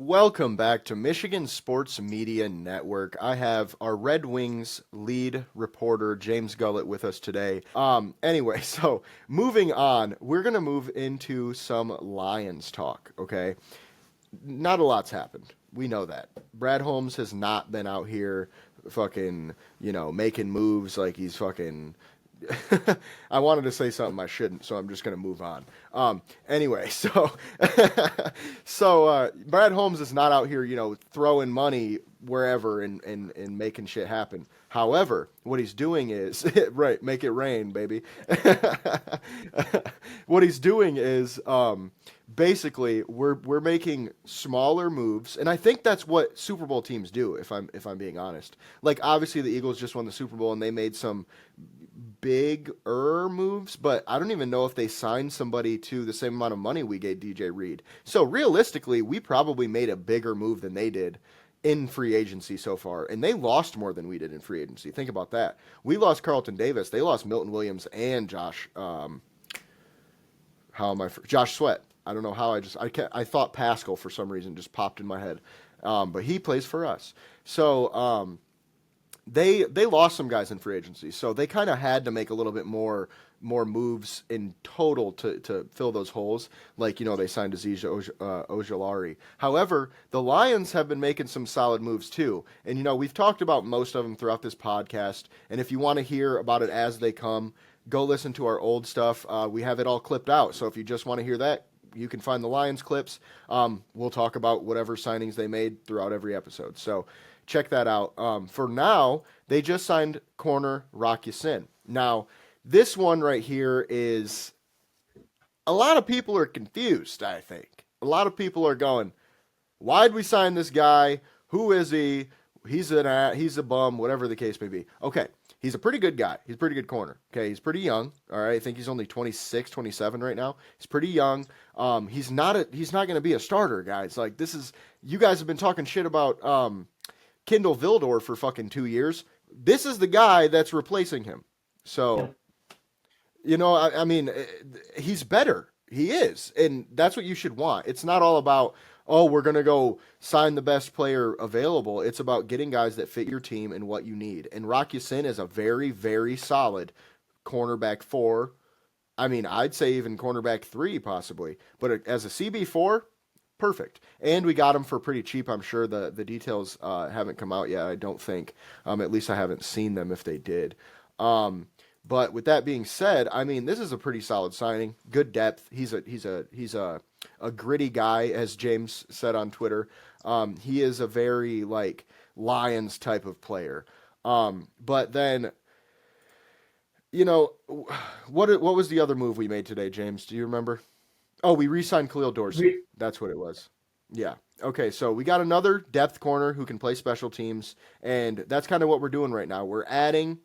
Welcome back to Michigan Sports Media Network. I have our Red Wings lead reporter James Gullett with us today. Anyway, so moving on, we're gonna move into some Lions talk. Okay, not a lot's happened. We know that Brad Holmes has not been out here, fucking, making moves like he's fucking. I wanted to say something I shouldn't, so I'm just gonna move on. Anyway, so Brad Holmes is not out here, throwing money wherever and making shit happen. However, what he's doing is right, make it rain, baby. What he's doing is basically we're making smaller moves, and I think that's what Super Bowl teams do. If I'm being honest, like obviously the Eagles just won the Super Bowl and they made some bigger moves, but I don't even know if they signed somebody to the same amount of money we gave DJ Reed. So realistically, we probably made a bigger move than they did in free agency so far, and they lost more than we did in free agency. Think about that. We lost Carlton Davis. They lost Milton Williams and Josh. Josh Sweat. I don't know how I thought Pascal for some reason just popped in my head, but he plays for us. So they lost some guys in free agency, so they kind of had to make a little bit more moves in total to fill those holes. Like, they signed Aziz Ojulari. However, the Lions have been making some solid moves too, and we've talked about most of them throughout this podcast. And if you want to hear about it as they come, go listen to our old stuff. We have it all clipped out, so if you just want to hear that, you can find the Lions clips. We'll talk about whatever signings they made throughout every episode. So check that out. For now, they just signed corner Rock Ya-Sin. Now, this one right here is a lot of people are confused, I think. A lot of people are going, why'd we sign this guy? Who is he? He's a bum, whatever the case may be. Okay, he's a pretty good guy. He's a pretty good corner. Okay, he's pretty young. All right, I think he's only 26, 27 right now. He's pretty young. He's not going to be a starter, guys. Like, you guys have been talking shit about Kindle Vildor for fucking 2 years. This is the guy that's replacing him. So, I mean, he's better. He is. And that's what you should want. It's not all about, oh, we're going to go sign the best player available. It's about getting guys that fit your team and what you need. And Rock Ya-Sin is a very, very solid cornerback 4. I mean, I'd say even cornerback 3 possibly. But as a CB4, perfect. And we got him for pretty cheap. I'm sure the details haven't come out yet, I don't think. At least I haven't seen them if they did. But with that being said, I mean, this is a pretty solid signing. Good depth. He's a gritty guy, as James said on Twitter. He is a very like Lions type of player. But then, what was the other move we made today, James? Do you remember? Oh, we re-signed Khalil Dorsey. That's what it was. Yeah. Okay, so we got another depth corner who can play special teams, and that's kind of what we're doing right now. We're adding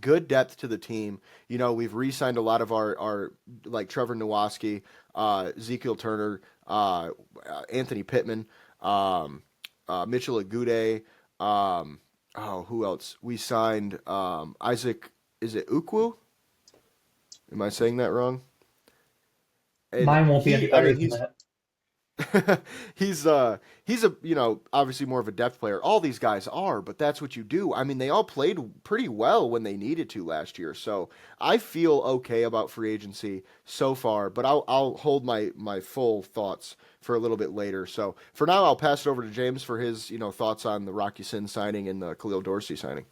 good depth to the team. We've re-signed a lot of our like Trevor Nowaski, Ezekiel Turner, Anthony Pittman, Mitchell Agude. Who else? We signed Isaac. Is it Ukwu? Am I saying that wrong? And Mine won't be any better than he's that. he's obviously more of a depth player. All these guys are, but that's what you do. I mean, they all played pretty well when they needed to last year. So I feel okay about free agency so far, but I'll hold my full thoughts for a little bit later. So for now, I'll pass it over to James for his thoughts on the Rock Ya-Sin signing and the Khalil Dorsey signing.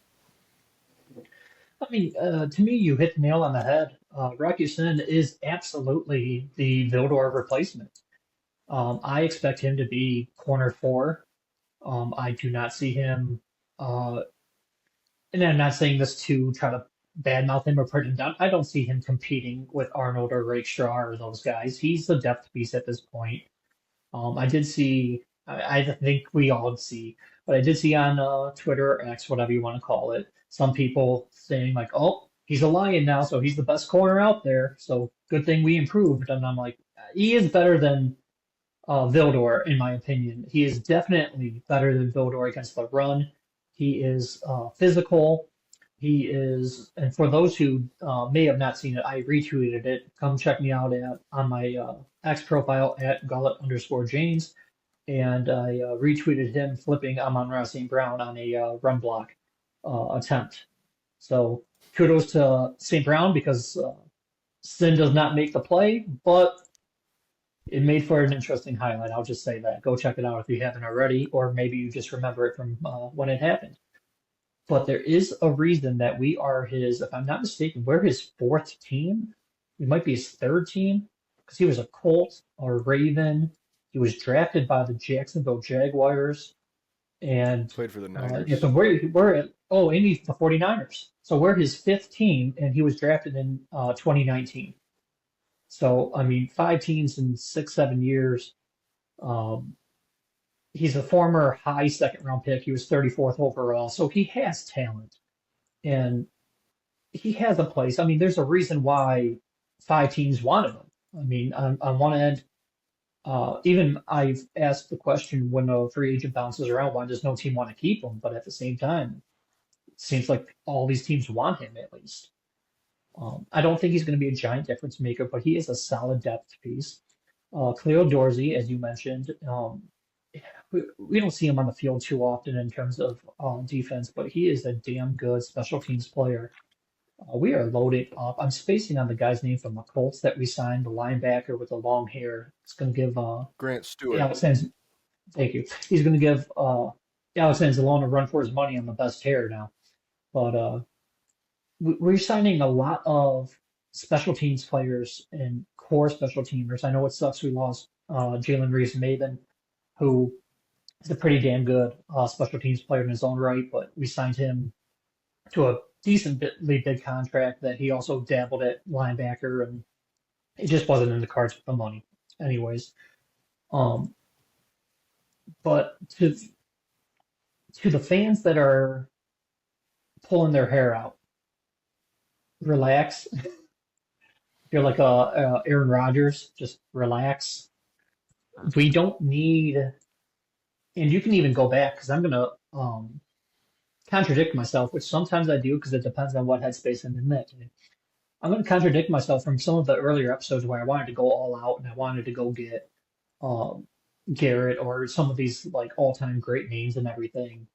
I mean, to me, you hit the nail on the head. Rocky Sin is absolutely the Vildor replacement. I expect him to be corner 4. I do not see him, uh, and I'm not saying this to try to badmouth him or put him down. I don't see him competing with Arnold or Rakestraw or those guys. He's the depth piece at this point. I did see, I think we all see, but I did see on Twitter or X, whatever you want to call it, some people saying like, "Oh, he's a Lion now, so he's the best corner out there. So good thing we improved." And I'm like, he is better than Vildor, in my opinion. He is definitely better than Vildor against the run. He is physical. He is, and for those who may have not seen it, I retweeted it. Come check me out on my X profile at Gullet_James. and I retweeted him flipping Amon-Ra St. Brown on a run block attempt. So kudos to St. Brown because Sin does not make the play, but it made for an interesting highlight. I'll just say that. Go check it out if you haven't already, or maybe you just remember it from when it happened. But there is a reason that we are his, if I'm not mistaken, we're his fourth team. We might be his third team because he was a Colt or Raven. He was drafted by the Jacksonville Jaguars. And Played for the yeah, so Niners. we're at, oh, and he's the 49ers. So we're his fifth team, and he was drafted in 2019. So, I mean, five teams in 6, 7 years. Um, he's a former high second round pick. He was 34th overall. So he has talent and he has a place. I mean, there's a reason why five teams wanted him. I mean, on one end, even I've asked the question when a free agent bounces around, why does no team want to keep him? But at the same time, it seems like all these teams want him at least. I don't think he's going to be a giant difference maker, but he is a solid depth piece. Cleo Dorsey, as you mentioned, we don't see him on the field too often in terms of defense, but he is a damn good special teams player. We are loaded up. I'm spacing on the guy's name from the Colts that we signed, the linebacker with the long hair. It's going to give Grant Stewart. Alex Anz- thank you. He's going to give Alex Anzalone a run for his money on the best hair now. But we're signing a lot of special teams players and core special teamers. I know it sucks we lost Jalen Reeves-Maybin, who is a pretty damn good special teams player in his own right, but we signed him to a decently big contract that he also dabbled at linebacker, and it just wasn't in the cards with the money, anyways. Um, but to the fans that are pulling their hair out, relax. If you're like Aaron Rodgers, just relax. We don't need, and you can even go back because I'm gonna contradict myself, which sometimes I do because it depends on what headspace I'm in that day. I'm going to contradict myself from some of the earlier episodes where I wanted to go all out and I wanted to go get um, Garrett or some of these like all-time great names and everything.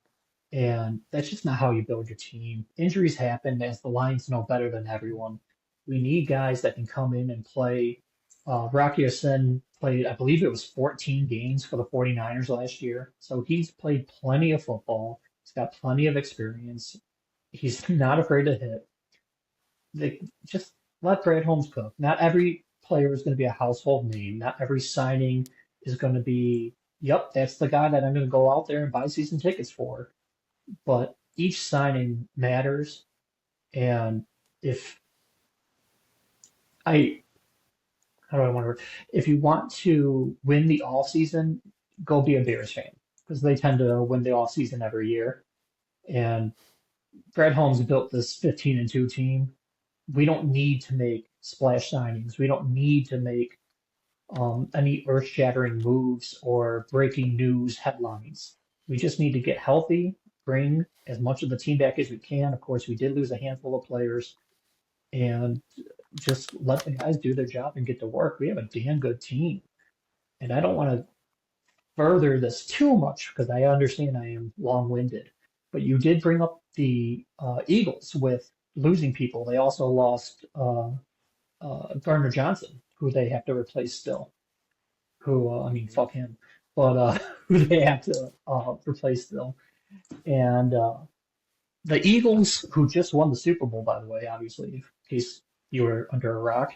And that's just not how you build your team. Injuries happen, as the Lions know better than everyone. We need guys that can come in and play. Rocky Sin played, I believe it was 14 games for the 49ers last year. So he's played plenty of football. He's got plenty of experience. He's not afraid to hit. They just let Brad Holmes cook. Not every player is going to be a household name. Not every signing is going to be, yep, that's the guy that I'm going to go out there and buy season tickets for. But each signing matters. And if I, how do I want to, if you want to win the off season, go be a Bears fan because they tend to win the off season every year. And Brad Holmes built this 15-2 team. We don't need to make splash signings. We don't need to make any earth-shattering moves or breaking news headlines. We just need to get healthy, bring as much of the team back as we can. Of course, we did lose a handful of players, and just let the guys do their job and get to work. We have a damn good team, and I don't want to further this too much because I understand I am long-winded. But you did bring up the Eagles with losing people. They also lost Gardner Johnson, who they have to replace still. Who I mean, fuck him, but who they have to replace still. And the Eagles, who just won the Super Bowl, by the way, obviously, in case you were under a rock,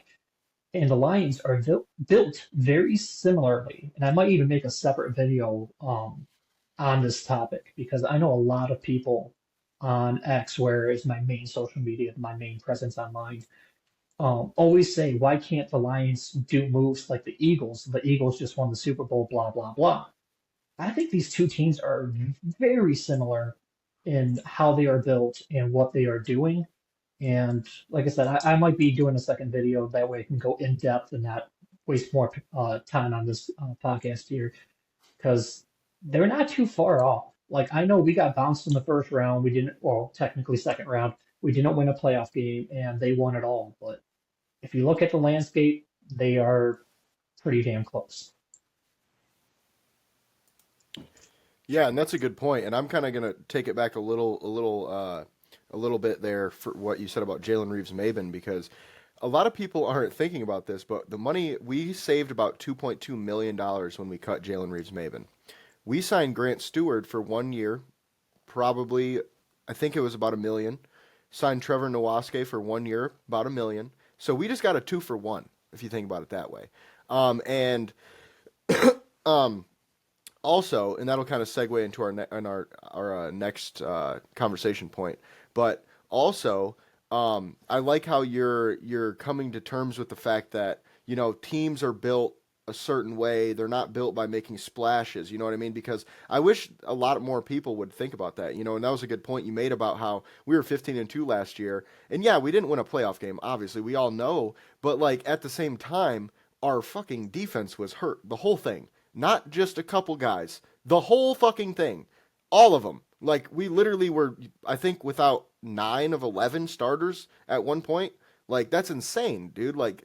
and the Lions are built very similarly. And I might even make a separate video on this topic because I know a lot of people on X, where is my main social media, my main presence online, always say, why can't the Lions do moves like the Eagles? The Eagles just won the Super Bowl, blah, blah, blah. I think these two teams are very similar in how they are built and what they are doing. And like I said, I might be doing a second video. That way I can go in depth and not waste more time on this podcast here because they're not too far off. Like I know we got bounced in the first round. We didn't, well, technically second round. We didn't win a playoff game and they won it all. But if you look at the landscape, they are pretty damn close. Yeah, and that's a good point. And I'm kind of gonna take it back a little bit there for what you said about Jalen Reeves-Maben because a lot of people aren't thinking about this, but the money we saved about $2.2 million when we cut Jalen Reeves-Maben. We signed Grant Stewart for 1 year, probably, I think it was about a million. Signed Trevor Nowaske for 1 year, about a million. So we just got a 2 for 1, if you think about it that way. And um, also, and that'll kind of segue into our next conversation point. But also, I like how you're coming to terms with the fact that teams are built a certain way. They're not built by making splashes. You know what I mean? Because I wish a lot more people would think about that. And that was a good point you made about how we were 15-2 last year, and yeah, we didn't win a playoff game. Obviously, we all know, but like at the same time, our fucking defense was hurt the whole thing. Not just a couple guys. The whole fucking thing. All of them. Like, we literally were, I think, without 9 of 11 starters at one point. Like, that's insane, dude. Like,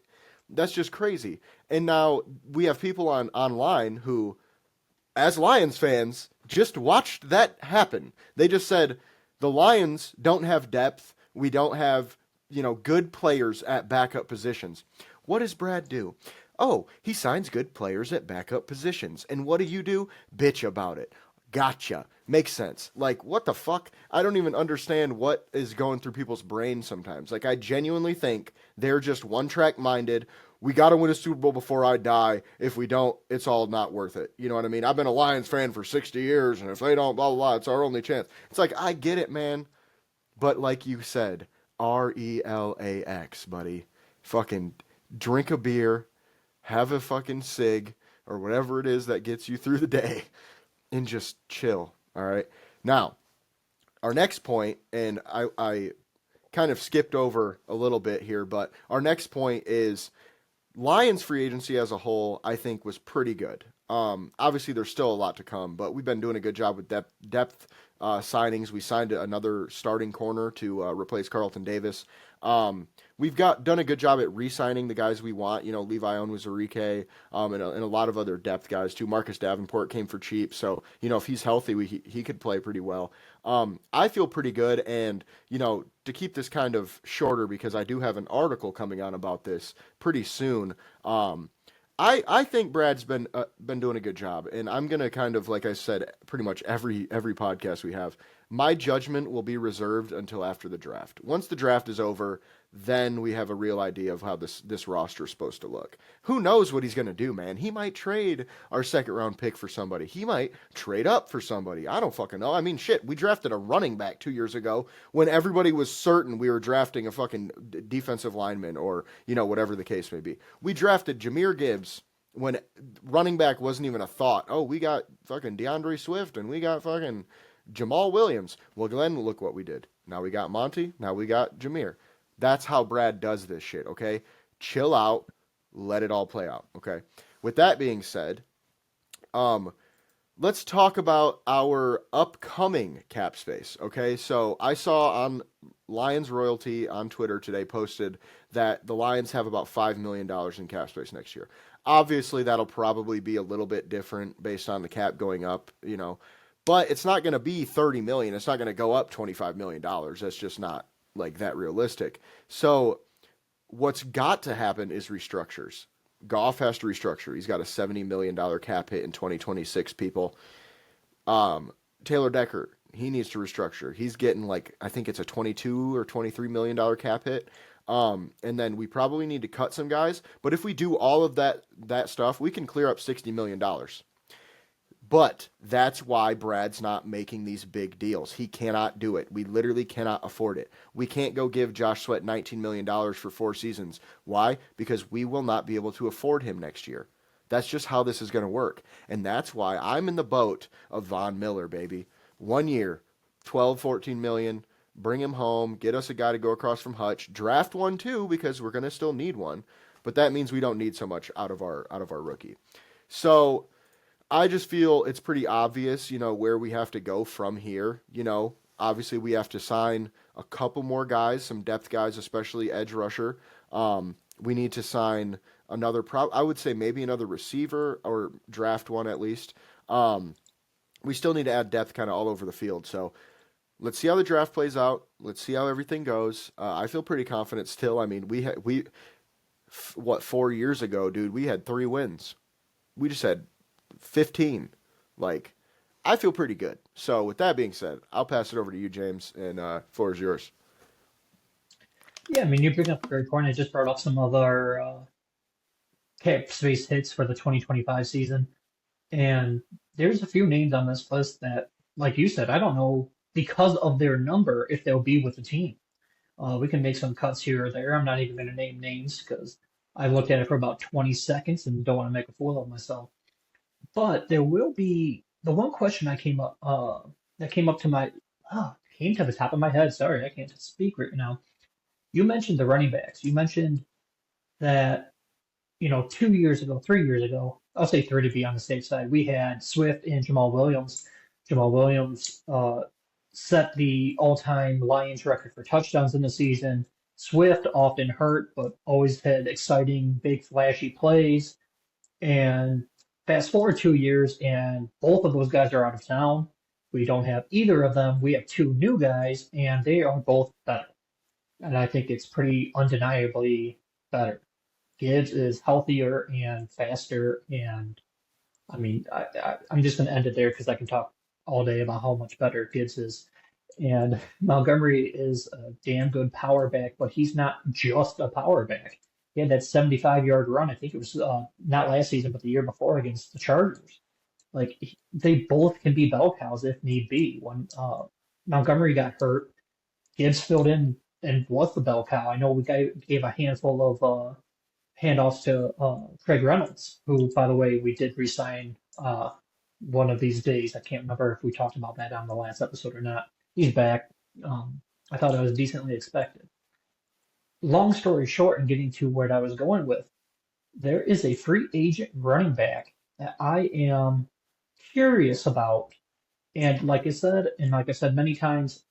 that's just crazy. And now we have people online who, as Lions fans, just watched that happen. They just said, the Lions don't have depth. We don't have, good players at backup positions. What does Brad do? Oh, he signs good players at backup positions. And what do? Bitch about it. Gotcha. Makes sense. Like, what the fuck? I don't even understand what is going through people's brains sometimes. Like, I genuinely think they're just one track minded. We got to win a Super Bowl before I die. If we don't, it's all not worth it. You know what I mean? I've been a Lions fan for 60 years, and if they don't, blah, blah, blah, it's our only chance. It's like, I get it, man. But like you said, RELAX, buddy. Fucking drink a beer, have a fucking cig, or whatever it is that gets you through the day, and just chill. All right. Now, our next point, and I kind of skipped over a little bit here, but our next point is Lions free agency as a whole, I think, was pretty good. Obviously, there's still a lot to come, but we've been doing a good job with depth signings. We signed another starting corner to replace Carlton Davis. We've done a good job at re-signing the guys we want. Levi Onwuzurike, and a lot of other depth guys too. Marcus Davenport came for cheap, so if he's healthy, he could play pretty well. I feel pretty good, and to keep this kind of shorter because I do have an article coming on about this pretty soon. I think Brad's been doing a good job, and I'm gonna kind of, like I said, pretty much every podcast we have. My judgment will be reserved until after the draft. Once the draft is over, then we have a real idea of how this roster is supposed to look. Who knows what he's gonna do, man? He might trade our second round pick for somebody. He might trade up for somebody. I don't fucking know. I mean, shit, we drafted a running back 2 years ago when everybody was certain we were drafting a fucking defensive lineman or whatever the case may be. We drafted Jahmyr Gibbs when running back wasn't even a thought. Oh, we got fucking DeAndre Swift and we got fucking Jamal Williams. Well, Glenn, look what we did. Now we got Monty. Now we got Jahmyr. That's how Brad does this shit, okay? Chill out. Let it all play out, okay? With that being said, let's talk about our upcoming cap space, okay? So I saw on Lions Royalty on Twitter today posted that the Lions have about $5 million in cap space next year. Obviously, that'll probably be a little bit different based on the cap going up, but it's not going to be 30 million. It's not going to go up $25 million. That's just not like that realistic. So what's got to happen is restructures. Goff has to restructure. He's got a $70 million cap hit in 2026, people. Taylor Decker, he needs to restructure. He's getting I think it's a 22 or $23 million cap hit. And then we probably need to cut some guys. But if we do all of that stuff, we can clear up $60 million. But that's why Brad's not making these big deals. He cannot do it. We literally cannot afford it. We can't go give Josh Sweat $19 million for 4 seasons. Why? Because we will not be able to afford him next year. That's just how this is going to work. And that's why I'm in the boat of Von Miller, baby. 1 year, 12, 14 million. Bring him home. Get us a guy to go across from Hutch. Draft one too, because we're going to still need one. But that means we don't need so much out of our rookie. So I just feel it's pretty obvious, where we have to go from here. Obviously we have to sign a couple more guys, some depth guys, especially edge rusher. We need to sign another, I would say maybe another receiver or draft one at least. we still need to add depth kind of all over the field. So let's see how the draft plays out. Let's see how everything goes. I feel pretty confident still. I mean, what 4 years ago, dude, we had 3 wins. We just had 15. Like, I feel pretty good. So with that being said, I'll pass it over to you, James, and floor is yours. Yeah, I mean, you bring up a great point. I just brought up some other cap space hits for the 2025 season. And there's a few names on this list that, like you said, I don't know because of their number if they'll be with the team. We can make some cuts here or there. I'm not even going to name names because I looked at it for about 20 seconds and don't want to make a fool of myself. But there will be the one question that came up to my came to the top of my head. Sorry, I can't speak right now. You mentioned the running backs. You mentioned that 2 years ago, 3 years ago, I'll say three to be on the safe side, we had Swift and Jamal Williams. Jamal Williams set the all-time Lions record for touchdowns in the season. Swift often hurt, but always had exciting, big, flashy plays. And fast forward 2 years, and both of those guys are out of town. We don't have either of them. We have two new guys, and they are both better. And I think it's pretty undeniably better. Gibbs is healthier and faster, and I mean, I'm just going to end it there because I can talk all day about how much better Gibbs is. And Montgomery is a damn good power back, but he's not just a power back. He had that 75-yard run. I think it was not last season, but the year before against the Chargers. Like they both can be bell cows if need be. When Montgomery got hurt, Gibbs filled in and was the bell cow. I know we gave a handful of handoffs to Craig Reynolds, who, by the way, we did resign one of these days. I can't remember if we talked about that on the last episode or not. He's back. I thought it was decently expected. Long story short, and getting to where I was going with, there is a free agent running back that I am curious about. And like I said many times,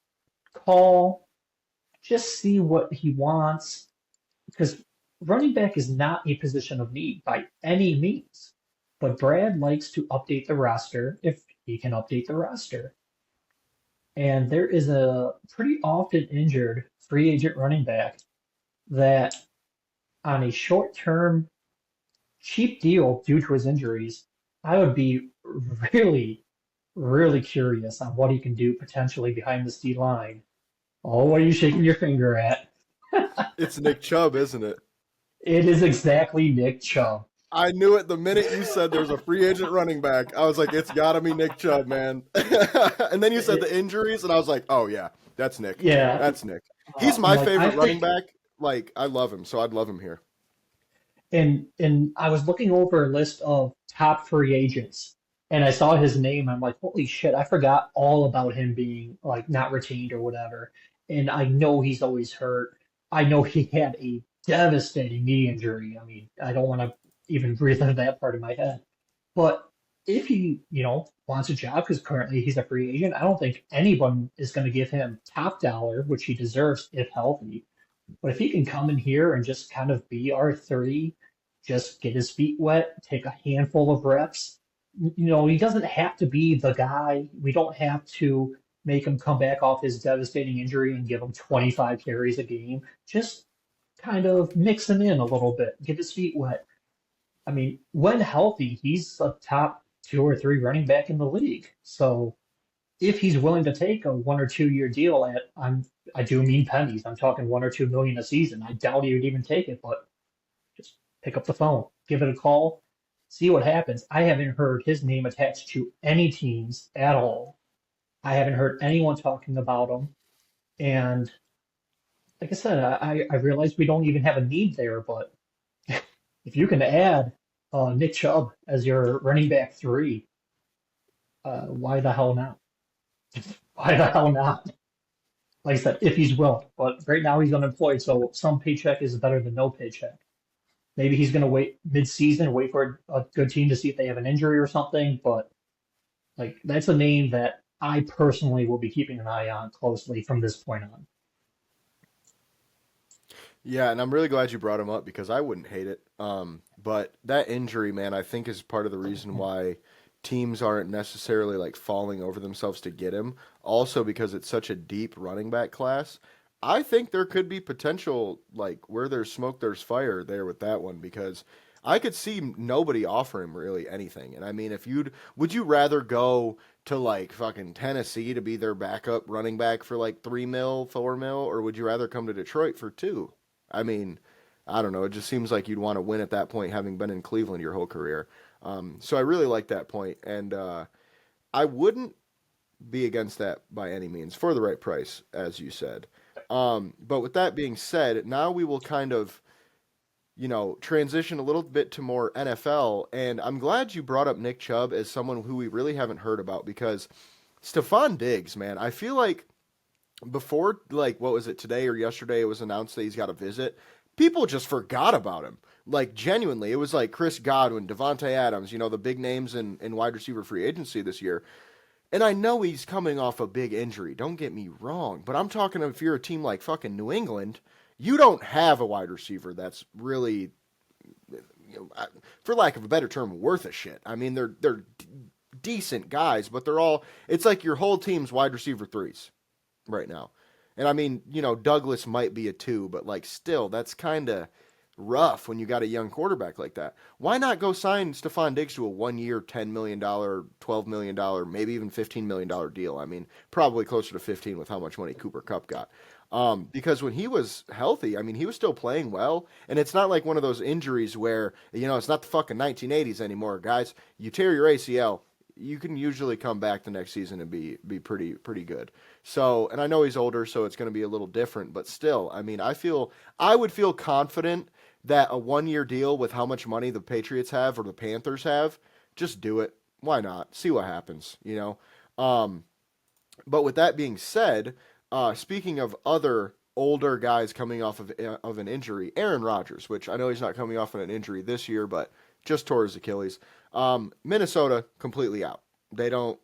call, just see what he wants because running back is not a position of need by any means. But Brad likes to update the roster if he can update the roster. And there is a pretty often injured free agent running back that, on a short term, cheap deal due to his injuries, I would be really, really curious on what he can do potentially behind the D line. Oh, what are you shaking your finger at? It's Nick Chubb, isn't it? It is exactly Nick Chubb. I knew it the minute you said there's a free agent running back. I was like, it's got to be Nick Chubb, man. And then you said the injuries, and I was like, oh, yeah, that's Nick. Yeah. That's Nick. He's my Like, favorite running back. Like, I love him, so I'd love him here. And I was looking over a list of top free agents, and I saw his name. I'm like, holy shit, I forgot all about him being like not retained or whatever. And I know he's always hurt. I know he had a devastating knee injury. I mean, I don't want to even relive that part of my head. But if he, wants a job, because currently he's a free agent, I don't think anyone is going to give him top dollar, which he deserves if healthy. But if he can come in here and just kind of be our 30, just get his feet wet, take a handful of reps, he doesn't have to be the guy. We don't have to make him come back off his devastating injury and give him 25 carries a game. Just kind of mix him in a little bit, get his feet wet. I mean, when healthy, he's a top 2 or 3 running back in the league. So if he's willing to take a 1 or 2 year deal I do mean pennies. I'm talking 1 or 2 million a season. I doubt he would even take it, but just pick up the phone, give it a call, see what happens. I haven't heard his name attached to any teams at all. I haven't heard anyone talking about him. And like I said, I realize we don't even have a need there, but if you can add Nick Chubb as your running back 3, why the hell not? Why the hell not? Like I said, if he's willing. But right now he's unemployed, so some paycheck is better than no paycheck. Maybe he's going to wait mid-season, wait for a good team to see if they have an injury or something. But like that's a name that I personally will be keeping an eye on closely from this point on. Yeah, and I'm really glad you brought him up because I wouldn't hate it. But that injury, man, I think is part of the reason why teams aren't necessarily like falling over themselves to get him. Also because it's such a deep running back class. I think there could be potential like where there's smoke, there's fire there with that one because I could see nobody offer him really anything. And I mean, if you'd would you rather go to like fucking Tennessee to be their backup running back for like 3 mil, 4 mil, or would you rather come to Detroit for two? I mean, I don't know. It just seems like you'd want to win at that point, having been in Cleveland your whole career. So I really like that point, and I wouldn't be against that by any means for the right price, as you said. But with that being said, now we will kind of transition a little bit to more NFL. And I'm glad you brought up Nick Chubb as someone who we really haven't heard about because Stefon Diggs, man, I feel like before, like, what was it, today or yesterday, it was announced that he's got a visit. People just forgot about him. Like, genuinely, it was like Chris Godwin, Devontae Adams, the big names in wide receiver free agency this year. And I know he's coming off a big injury. Don't get me wrong. But I'm talking if you're a team like fucking New England, you don't have a wide receiver that's really, for lack of a better term, worth a shit. I mean, they're decent guys, but they're all. It's like your whole team's wide receiver threes right now. And I mean, Douglas might be a two, but like still, that's kind of rough when you got a young quarterback like that. Why not go sign Stefon Diggs to a 1 year, $10 million, $12 million, maybe even $15 million deal? I mean, probably closer to 15 with how much money Cooper Kupp got. Because when he was healthy, I mean, he was still playing well, and it's not like one of those injuries where it's not the fucking 1980s anymore, guys. You tear your ACL, you can usually come back the next season and be pretty good. So, and I know he's older, so it's going to be a little different, but still, I mean, I would feel confident that a 1 year deal with how much money the Patriots have or the Panthers have, just do it. Why not? See what happens. But with that being said, speaking of other older guys coming off of an injury, Aaron Rodgers, which I know he's not coming off of an injury this year, but just tore his Achilles. Minnesota completely out. They don't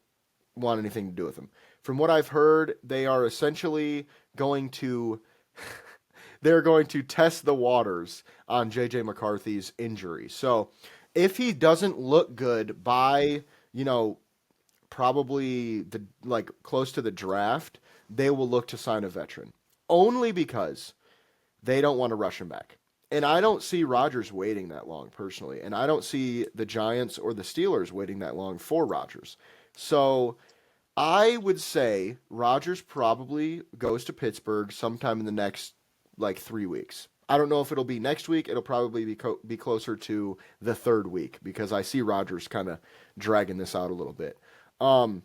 want anything to do with him. From what I've heard, they are essentially going to they're going to test the waters on JJ McCarthy's injury. So, if he doesn't look good by, probably the like close to the draft, they will look to sign a veteran. Only because they don't want to rush him back. And I don't see Rodgers waiting that long personally, and I don't see the Giants or the Steelers waiting that long for Rodgers. So I would say Rodgers probably goes to Pittsburgh sometime in the next like 3 weeks. I don't know if it'll be next week. It'll probably be closer to the third week because I see Rodgers kind of dragging this out a little bit. Um,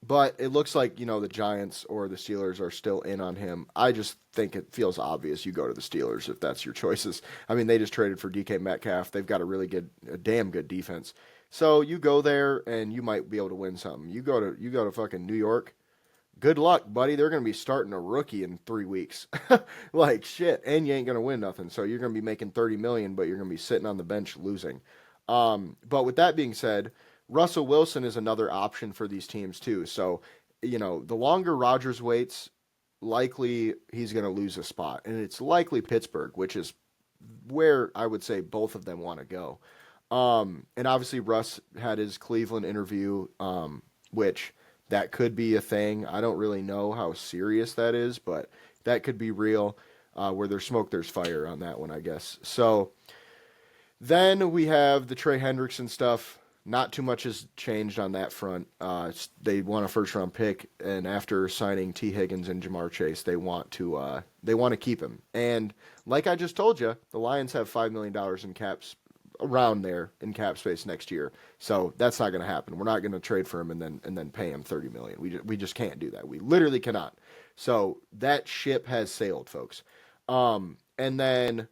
but it looks like, the Giants or the Steelers are still in on him. I just think it feels obvious you go to the Steelers if that's your choices. I mean, they just traded for DK Metcalf. They've got a damn good defense. So you go there and you might be able to win something. You go to fucking New York. Good luck, buddy. They're going to be starting a rookie in 3 weeks. Like shit, and you ain't going to win nothing. So you're going to be making 30 million, but you're going to be sitting on the bench losing. But with that being said, Russell Wilson is another option for these teams too. So, the longer Rodgers waits, likely he's going to lose a spot. And it's likely Pittsburgh, which is where I would say both of them want to go. And obviously Russ had his Cleveland interview, which that could be a thing. I don't really know how serious that is, but that could be real. Where there's smoke, there's fire on that one, I guess. So then we have the Trey Hendrickson stuff. Not too much has changed on that front. They want a first round pick, and after signing T. Higgins and Jamar Chase, they want to keep him. And like I just told you, the Lions have $5 million in caps around there in cap space next year. So that's not going to happen. We're not going to trade for him and then pay him $30 million. We just can't do that. We literally cannot. So that ship has sailed, folks. And then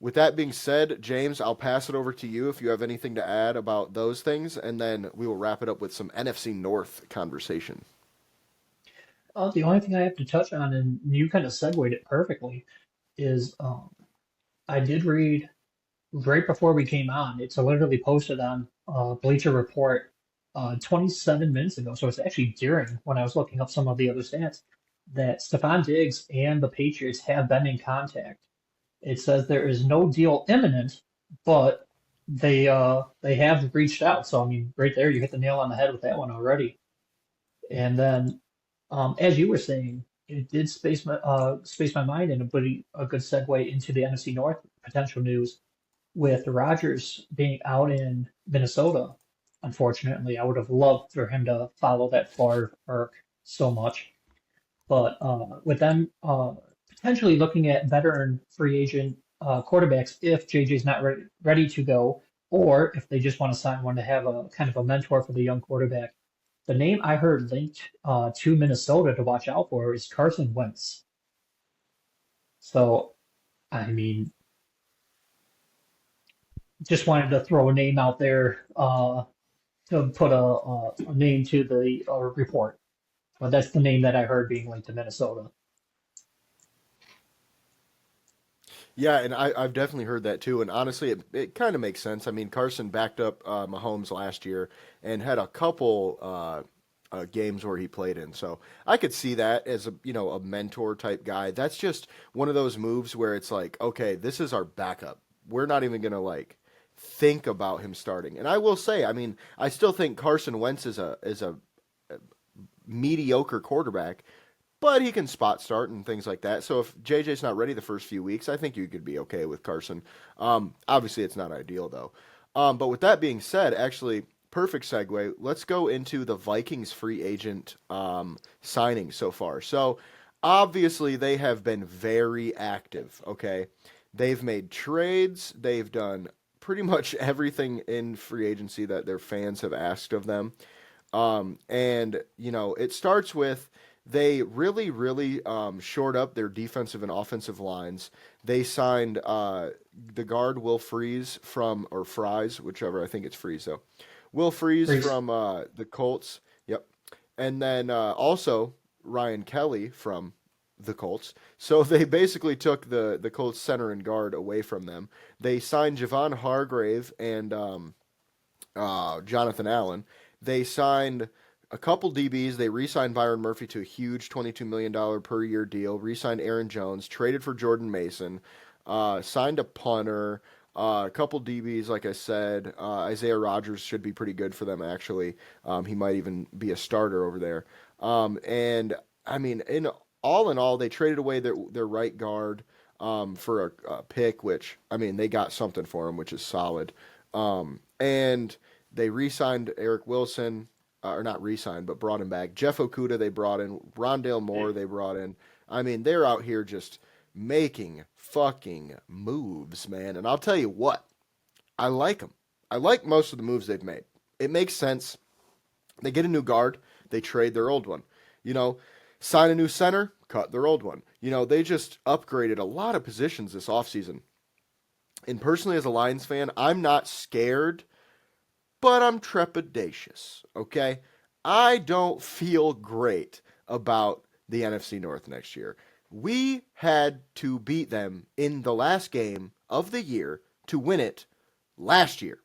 with that being said, James, I'll pass it over to you if you have anything to add about those things, and then we will wrap it up with some NFC North conversation. The only thing I have to touch on, and you kind of segued it perfectly, is I did read right before we came on. It's literally posted on Bleacher Report 27 minutes ago. So it's actually during when I was looking up some of the other stats that Stephon Diggs and the Patriots have been in contact. It says there is no deal imminent, but they have reached out. So I mean, right there, you hit the nail on the head with that one already. And then, as you were saying, it did space my mind and a good segue into the NFC North potential news with Rodgers being out in Minnesota. Unfortunately, I would have loved for him to follow that Favre arc so much. But with them potentially looking at veteran free agent quarterbacks if JJ's not ready to go, or if they just want to sign one to have a kind of a mentor for the young quarterback. The name I heard linked to Minnesota to watch out for is Carson Wentz. So, I mean, just wanted to throw a name out there to put a name to the report. But that's the name that I heard being linked to Minnesota. Yeah, and I've definitely heard that too. And honestly, it kind of makes sense. I mean, Carson backed up Mahomes last year and had a couple games where he played in. So I could see that as a mentor type guy. That's just one of those moves where it's like, okay, this is our backup. We're not even gonna like think about him starting. And I will say, I mean, I still think Carson Wentz is a mediocre quarterback, but he can spot start and things like that. So if JJ's not ready the first few weeks, I think you could be okay with Carson. Obviously, it's not ideal though. But with that being said, actually, perfect segue. Let's go into the Vikings free agent signing so far. So obviously, they have been very active. Okay, they've made trades. They've done pretty much everything in free agency that their fans have asked of them. And it starts with they really, really shored up their defensive and offensive lines. They signed the guard Will Freeze from, or Fries, whichever, I think it's Freeze though. Will Freeze Freeze. from the Colts. Yep. And then also Ryan Kelly from the Colts. So they basically took the Colts center and guard away from them. They signed Javon Hargrave and Jonathan Allen. They signed a couple DBs. They re-signed Byron Murphy to a huge $22 million per year deal. Re-signed Aaron Jones. Traded for Jordan Mason. Signed a punter. A couple DBs, like I said. Isaiah Rodgers should be pretty good for them, actually. He might even be a starter over there. And I mean, in all, they traded away their right guard for a pick, which I mean, they got something for him, which is solid. And they re-signed Eric Wilson, or not re-signed, but brought him back. Jeff Okuda they brought in. Rondale Moore they brought in. I mean, they're out here just making fucking moves, man. And I'll tell you what, I like them. I like most of the moves they've made. It makes sense. They get a new guard, they trade their old one. You know, sign a new center, cut their old one. They just upgraded a lot of positions this offseason. And personally, as a Lions fan, I'm not scared, but I'm trepidatious, okay? I don't feel great about the NFC North next year. We had to beat them in the last game of the year to win it last year,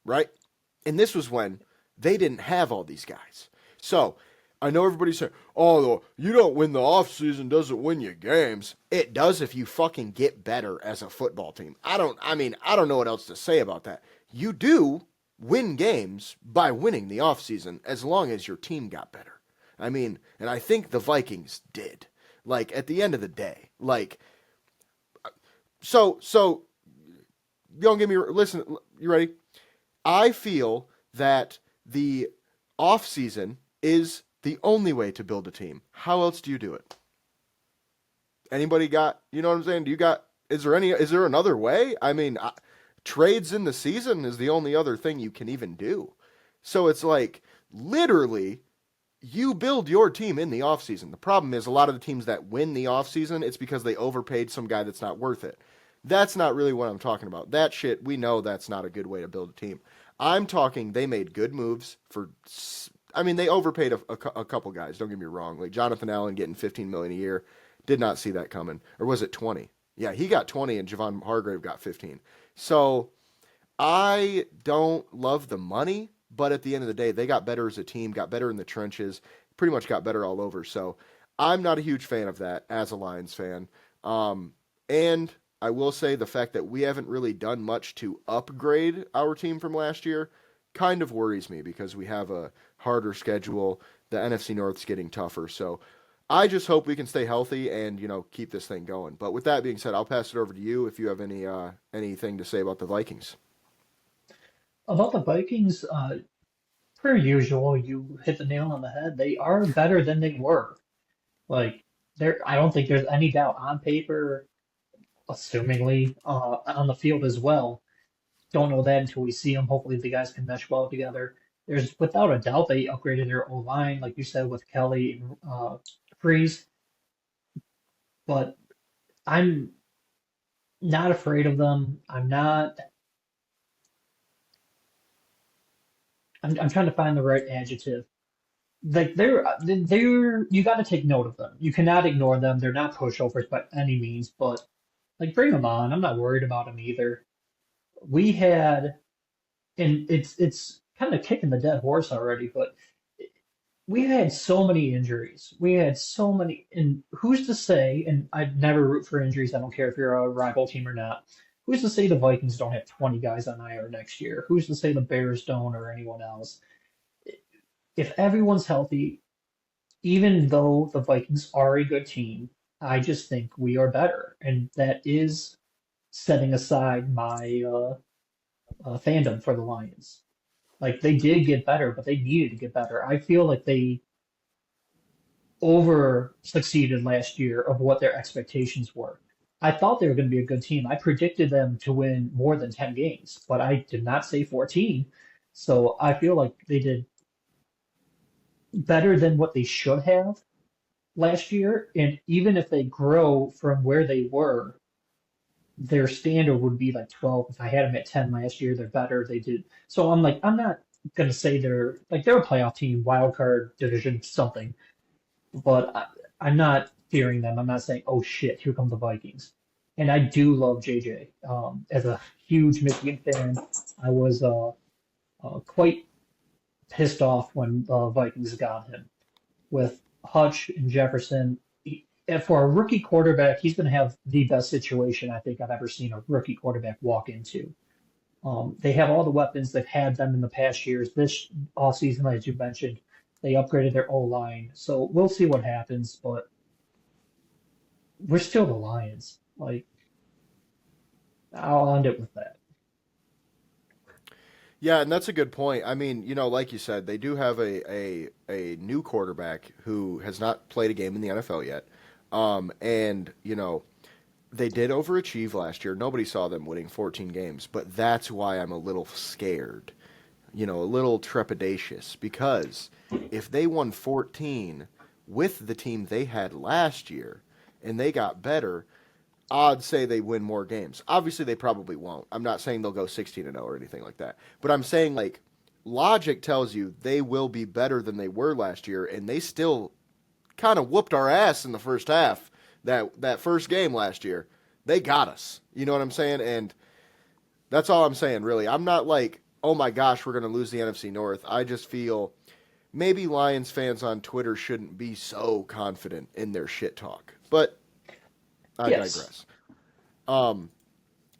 right? And this was when they didn't have all these guys. So I know everybody's saying, oh, you don't win the offseason doesn't win you games. It does if you fucking get better as a football team. I don't know what else to say about that. You do win games by winning the offseason as long as your team got better. I mean, and I think the Vikings did. Like, at the end of the day. Like, so, don't get me, listen, you ready? I feel that the offseason is the only way to build a team. How else do you do it? Anybody got, you know what I'm saying? Is there another way? I mean, trades in the season is the only other thing you can even do. So it's like, literally, you build your team in the offseason. The problem is a lot of the teams that win the offseason, it's because they overpaid some guy that's not worth it. That's not really what I'm talking about. That shit, we know that's not a good way to build a team. I'm talking they made good moves for. I mean, they overpaid a couple guys. Don't get me wrong. Like Jonathan Allen getting $15 million a year, did not see that coming. Or was it 20? Yeah, he got 20, and Javon Hargrave got 15. So I don't love the money, but at the end of the day, they got better as a team, got better in the trenches, pretty much got better all over. So I'm not a huge fan of that as a Lions fan. And I will say the fact that we haven't really done much to upgrade our team from last year kind of worries me because we have a harder schedule. The NFC North's getting tougher. So I just hope we can stay healthy and, keep this thing going. But with that being said, I'll pass it over to you if you have anything to say about the Vikings. About the Vikings, per usual, you hit the nail on the head. They are better than they were. Like I don't think there's any doubt on paper, assumingly, on the field as well. Don't know that until we see them. Hopefully, the guys can mesh well together. There's without a doubt they upgraded their O line, like you said, with Kelly and Freeze. But I'm not afraid of them. I'm not. I'm trying to find the right adjective. Like they're you got to take note of them. You cannot ignore them. They're not pushovers by any means, but like bring them on. I'm not worried about them either. We had, and it's kind of kicking the dead horse already, but we had so many injuries. We had so many, and who's to say? And I'd never root for injuries. I don't care if you're a rival team or not. Who's to say the Vikings don't have 20 guys on IR next year? Who's to say the Bears don't or anyone else? If everyone's healthy, even though the Vikings are a good team, I just think we are better, and that is setting aside my fandom for the Lions. Like they did get better, but they needed to get better. I feel like they over succeeded last year of what their expectations were. I thought they were going to be a good team. I predicted them to win more than 10 games, but I did not say 14. So I feel like they did better than what they should have last year. And even if they grow from where they were, their standard would be like 12. If I had them at 10 last year, they're better. They did. So I'm like, I'm not going to say they're a playoff team, wild card division, something, but I'm not fearing them. I'm not saying, oh shit, here come the Vikings. And I do love JJ. As a huge Michigan fan, I was quite pissed off when the Vikings got him with Hutch and Jefferson. And for a rookie quarterback, he's going to have the best situation I think I've ever seen a rookie quarterback walk into. They have all the weapons. They've had them in the past years. This offseason, as you mentioned, they upgraded their O line. So we'll see what happens, but we're still the Lions. Like, I'll end it with that. Yeah, and that's a good point. I mean, like you said, they do have a new quarterback who has not played a game in the NFL yet. And, they did overachieve last year. Nobody saw them winning 14 games, but that's why I'm a little scared, a little trepidatious, because if they won 14 with the team they had last year and they got better, odds say they win more games. Obviously, they probably won't. I'm not saying they'll go 16-0 or anything like that, but I'm saying like logic tells you they will be better than they were last year, and they still kind of whooped our ass in the first half. That first game last year, they got us. You know what I'm saying? And that's all I'm saying, really. I'm not like, oh my gosh, we're going to lose the NFC North. I just feel maybe Lions fans on Twitter shouldn't be so confident in their shit talk. But I Yes. digress.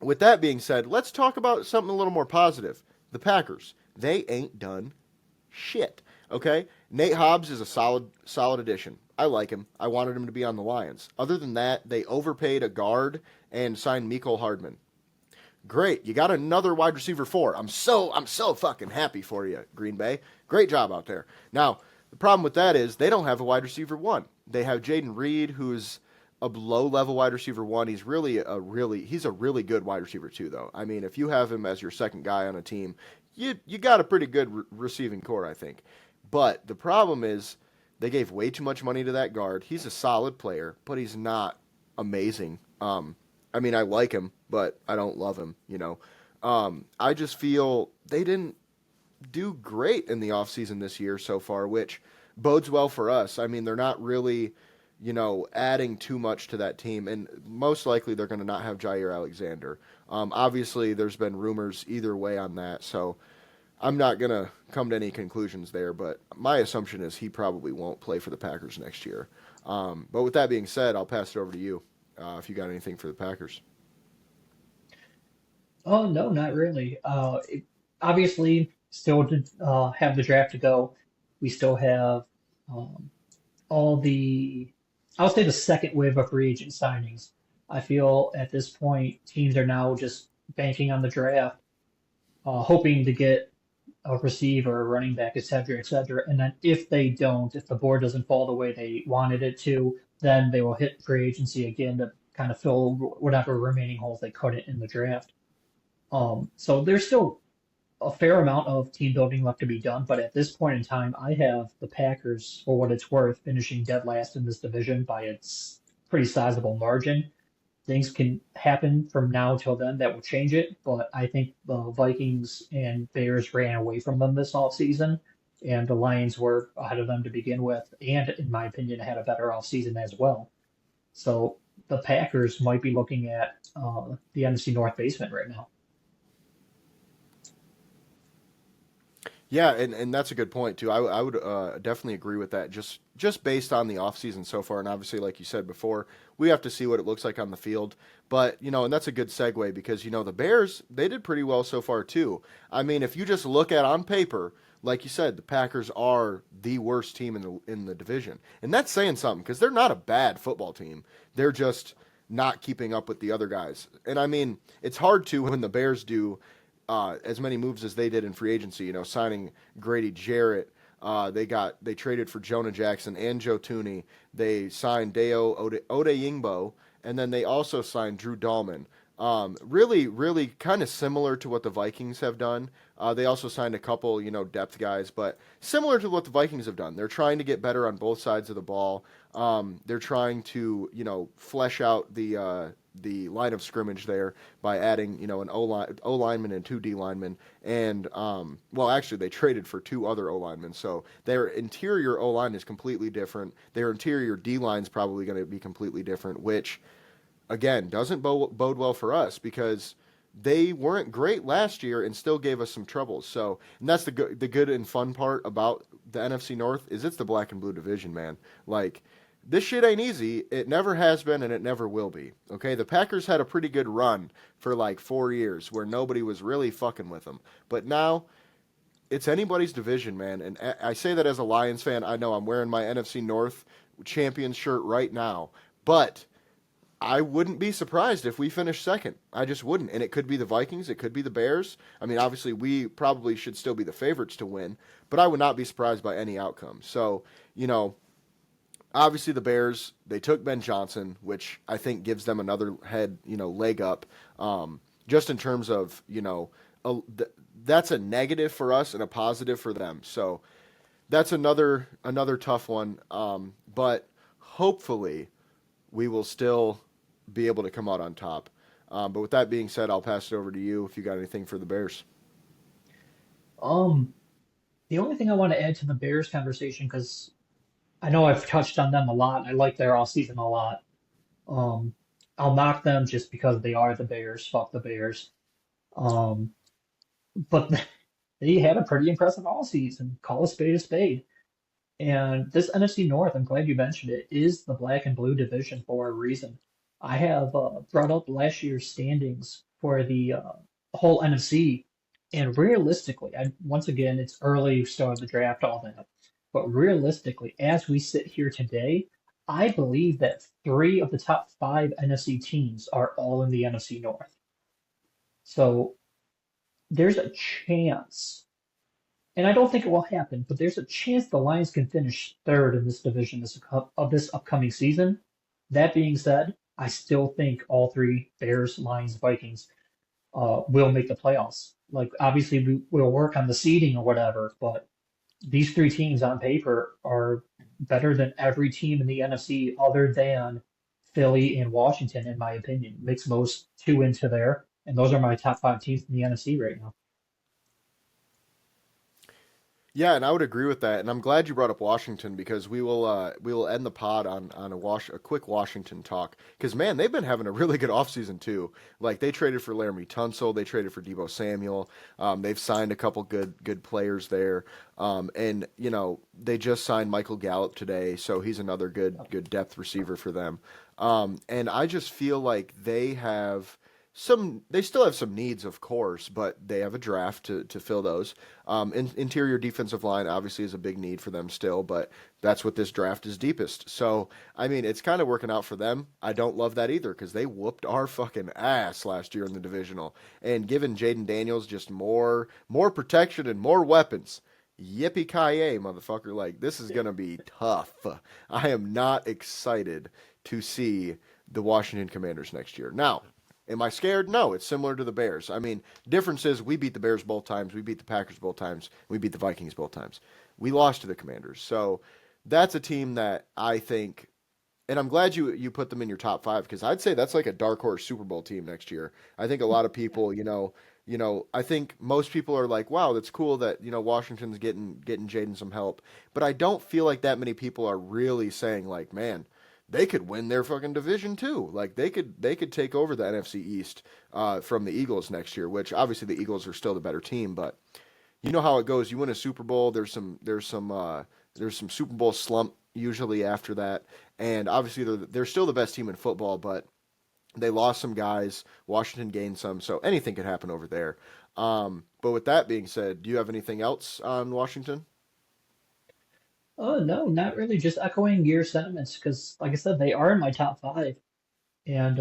With that being said, let's talk about something a little more positive. The Packers. They ain't done shit. Okay? Nate Hobbs is a solid addition. I like him. I wanted him to be on the Lions. Other than that, they overpaid a guard and signed Mecole Hardman. Great. You got another wide receiver 4. I'm so fucking happy for you, Green Bay. Great job out there. Now, the problem with that is they don't have a wide receiver 1. They have Jaden Reed, who's a low-level wide receiver 1. He's a really good wide receiver 2, though. I mean, if you have him as your second guy on a team, you got a pretty good receiving core, I think. But the problem is they gave way too much money to that guard. He's a solid player, but he's not amazing. I mean, I like him, but I don't love him, I just feel they didn't do great in the offseason this year so far, which bodes well for us. I mean, they're not really, adding too much to that team, and most likely they're going to not have Jair Alexander. Obviously, there's been rumors either way on that, so I'm not going to come to any conclusions there, but my assumption is he probably won't play for the Packers next year. But with that being said, I'll pass it over to you if you got anything for the Packers. Oh, no, not really. Obviously, still have the draft to go. We still have um, all I'll say the second wave of free agent signings. I feel at this point, teams are now just banking on the draft, hoping to get a receiver, a running back, et cetera, et cetera. And then if they don't, if the board doesn't fall the way they wanted it to, then they will hit free agency again to kind of fill whatever remaining holes they couldn't in the draft. So there's still a fair amount of team building left to be done, but at this point in time, I have the Packers, for what it's worth, finishing dead last in this division by its pretty sizable margin. Things can happen from now till then that will change it, but I think the Vikings and Bears ran away from them this offseason, and the Lions were ahead of them to begin with, and in my opinion, had a better offseason as well. So the Packers might be looking at the NFC North basement right now. Yeah, and that's a good point too. I would definitely agree with that. Just based on the offseason so far, and obviously, like you said before, we have to see what it looks like on the field. But and that's a good segue because the Bears they did pretty well so far too. I mean, if you just look at on paper, like you said, the Packers are the worst team in the division, and that's saying something because they're not a bad football team. They're just not keeping up with the other guys. And I mean, it's hard to when the Bears do as many moves as they did in free agency. Signing Grady Jarrett. They traded for Jonah Jackson and Joe Tooney. They signed Odeyingbo, and then they also signed Drew Dahlman. Really, really kind of similar to what the Vikings have done. They also signed a couple, depth guys, but similar to what the Vikings have done. They're trying to get better on both sides of the ball. They're trying to, flesh out the line of scrimmage there by adding, an O lineman and two D linemen, and well, actually, they traded for two other O linemen, so their interior O line is completely different. Their interior D line is probably going to be completely different, which again doesn't bode well for us because they weren't great last year and still gave us some troubles. So, and that's the good and fun part about the NFC North is it's the black and blue division, man. Like this shit ain't easy. It never has been and it never will be. Okay, the Packers had a pretty good run for like 4 years where nobody was really fucking with them, but now it's anybody's division, man. And I say that as a Lions fan. I know I'm wearing my NFC North champion shirt right now, but I wouldn't be surprised if we finish second. I just wouldn't. And it could be the Vikings. It could be the Bears. I mean, obviously, we probably should still be the favorites to win, but I would not be surprised by any outcome. So, obviously the Bears, they took Ben Johnson, which I think gives them another leg up. Just in terms of, a, that's a negative for us and a positive for them. So that's another tough one. But hopefully we will still be able to come out on top. But with that being said, I'll pass it over to you if you got anything for the Bears. Um, the only thing I want to add to the Bears conversation, because I know I've touched on them a lot. I like their all season a lot. Um, I'll knock them just because they are the Bears. Fuck the Bears. Um, but they had a pretty impressive all season. Call a spade a spade. And this NFC North, I'm glad you mentioned it, is the black and blue division for a reason. I have brought up last year's standings for the whole NFC, and realistically, once again, it's early, start of the draft, all that. But realistically, as we sit here today, I believe that three of the top five NFC teams are all in the NFC North. So there's a chance, and I don't think it will happen, but there's a chance the Lions can finish third in this division of this upcoming season. That being said, I still think all three Bears, Lions, Vikings will make the playoffs. Like obviously we'll work on the seeding or whatever, but these three teams on paper are better than every team in the NFC other than Philly and Washington, in my opinion. Mix those two into there, and those are my top five teams in the NFC right now. Yeah, and I would agree with that. And I'm glad you brought up Washington because we will end the pod on a quick Washington talk because man, they've been having a really good offseason too. Like they traded for Laramie Tunsil, they traded for Debo Samuel. They've signed a couple good players there. And they just signed Michael Gallup today, so he's another good depth receiver for them. And I just feel like they have they still have some needs, of course, but they have a draft to fill those. Interior defensive line obviously is a big need for them still, but that's what this draft is deepest. So, I mean, it's kind of working out for them. I don't love that either because they whooped our fucking ass last year in the divisional, and giving Jaden Daniels just more protection and more weapons. Yippee ki motherfucker! Like this is gonna be tough. I am not excited to see the Washington Commanders next year. Now, am I scared? No, it's similar to the Bears. I mean, difference is we beat the Bears both times, we beat the Packers both times, we beat the Vikings both times. We lost to the Commanders. So that's a team that I think, and I'm glad you put them in your top five because I'd say that's like a dark horse Super Bowl team next year. I think a lot of people, I think most people are like, wow, that's cool that, Washington's getting Jaden some help. But I don't feel like that many people are really saying like, man, they could win their fucking division too. Like they could take over the NFC East from the Eagles next year, which obviously the Eagles are still the better team, but you know how it goes. You win a Super Bowl, there's some Super Bowl slump usually after that, and obviously they're still the best team in football, but they lost some guys. Washington gained some, so anything could happen over there. But with that being said, do you have anything else on Washington? Oh, no, not really. Just echoing your sentiments because, like I said, they are in my top five. And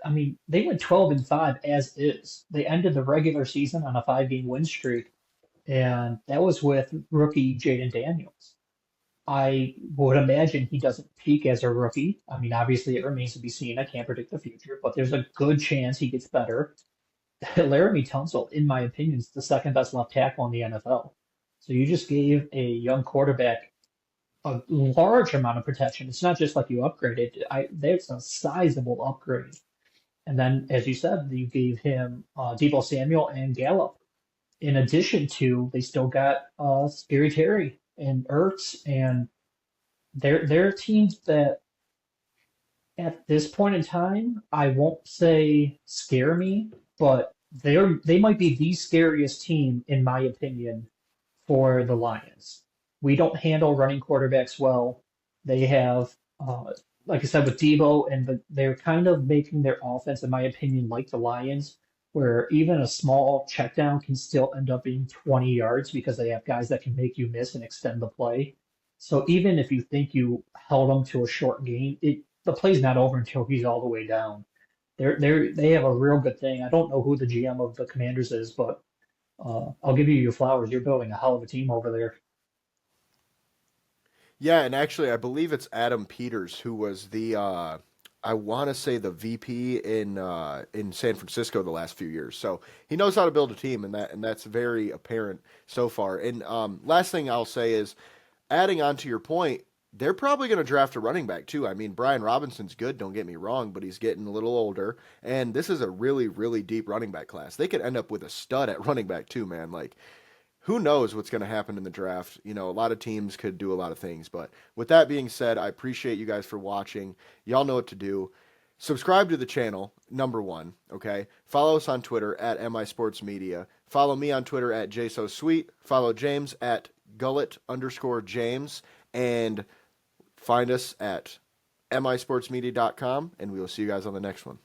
I mean, they went 12-5 as is. They ended the regular season on a 5-game win streak, and that was with rookie Jaden Daniels. I would imagine he doesn't peak as a rookie. I mean, obviously, it remains to be seen. I can't predict the future, but there's a good chance he gets better. Laramie Tunsil, in my opinion, is the second best left tackle in the NFL. So you just gave a young quarterback a large amount of protection. It's not just like you upgraded. There's a sizable upgrade. And then, as you said, you gave him Debo Samuel and Gallup. In addition to, they still got Scary Terry and Ertz, and they're teams that at this point in time, I won't say scare me, but they might be the scariest team in my opinion for the Lions. We don't handle running quarterbacks well. They have, like I said, with Debo, and they're kind of making their offense, in my opinion, like the Lions, where even a small check down can still end up being 20 yards because they have guys that can make you miss and extend the play. So even if you think you held them to a short gain, the play's not over until he's all the way down. They have a real good thing. I don't know who the GM of the Commanders is, but I'll give you your flowers. You're building a hell of a team over there. Yeah, and actually, I believe it's Adam Peters who was I want to say the VP in San Francisco the last few years. So he knows how to build a team, and that's very apparent so far. And last thing I'll say is, adding on to your point, they're probably going to draft a running back too. I mean, Brian Robinson's good, don't get me wrong, but he's getting a little older, and this is a really, really deep running back class. They could end up with a stud at running back too, man. Like who knows what's going to happen in the draft? A lot of teams could do a lot of things. But with that being said, I appreciate you guys for watching. Y'all know what to do. Subscribe to the channel, number one, okay? Follow us on Twitter at MI Sports Media. Follow me on Twitter at JSoSweet. Follow James at Gullet_James. And find us at misportsmedia.com. And we will see you guys on the next one.